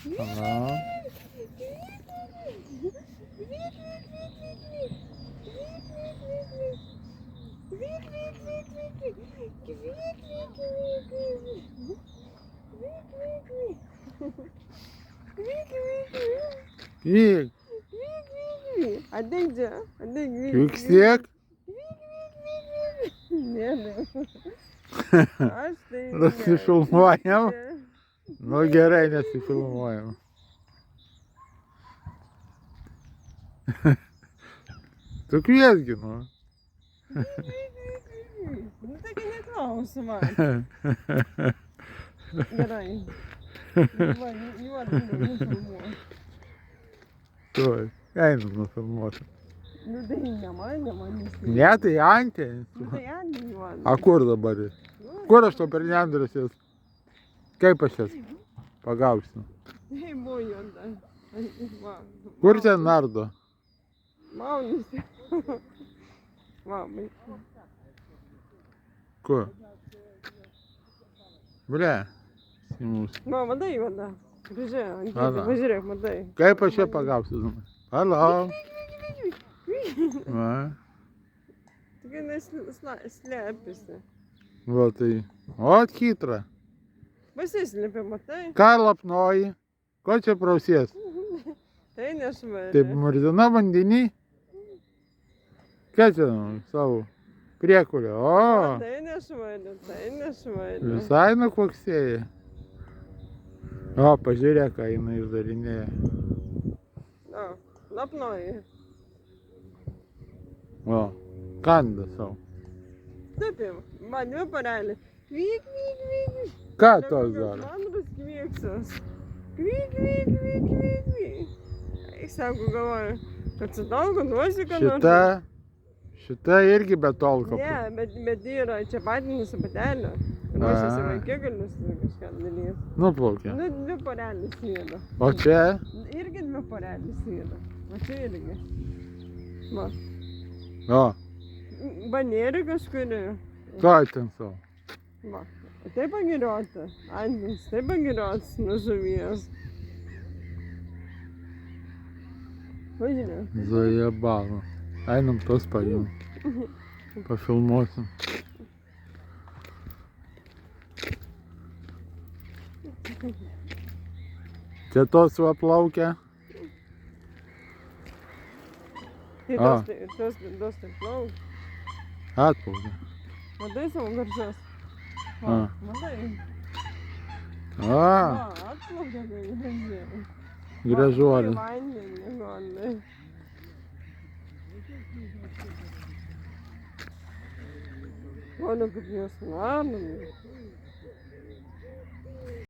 Tamam. Vik, Hadi yüksek. Розфільмуємо. Ну, герой не фільмуємо. То квітки, ну. Nu taigi neklauso man. Gerai. Va, juodinu nufilmuot. Той, einu nufilmuoti. Nu tai ne man nufilmuot. Ne, tai Antė. Nu tai Andi juodinu. A kur dabar jis? Kur aš to per nendrės jis? Kaip aš jas pagausiu? Tai buvo juoda. Va. Kur ten nardo? Maunasi. Va, Kur? Ble. Simus. va, matai juoda. Pažiūrėk, Ana. pažiūrėk, matai. Kaip aš ją pagausiu? Halo. Va. Tik jinai slepiasi. Va tai. O, hitra. Pasislėpė, matai? Ką lapnoji? Ko čia prausies? Tai nešvarė. Taip murdina vandenį? Ką čia savo priekulio? O, Tai nešvarė, tai nešvarė. visai nukoksėja. O, pažiūrėk, ką jinai išdarinėja. O, lapnoji. O, kanda savo. Taip jau, man dvi parelį. Vyk. Ką tos daro? Mandras kvieksas. Vyk. Eik, sako, galvoju, kad su tolku duosi, ką nors. Šita irgi be tolko. Ne, bet yra čia patinis su patelė. Ruošiasi vaikigalius kažką darys. Nuplaukė. Nu, dvi parelės yra. O čia? Irgi dvi parelės yra. O čia irgi. Va. O, Banėri kažkuri. ką ten savo? Va. Taip pagirioti. Andis, taip pagirioti nuo žuvies. Važiūrėk. Zajebalo. Einam tos paimam. Pafilmuosim. Čia tos va plaukia. Tai A. tos taip plauk. Atplaukia. Matai savo garsios? A. Matai? A, Atplaukia tai gražiai. gražuolė. Vandenį gali. O, nu kaip jos nami.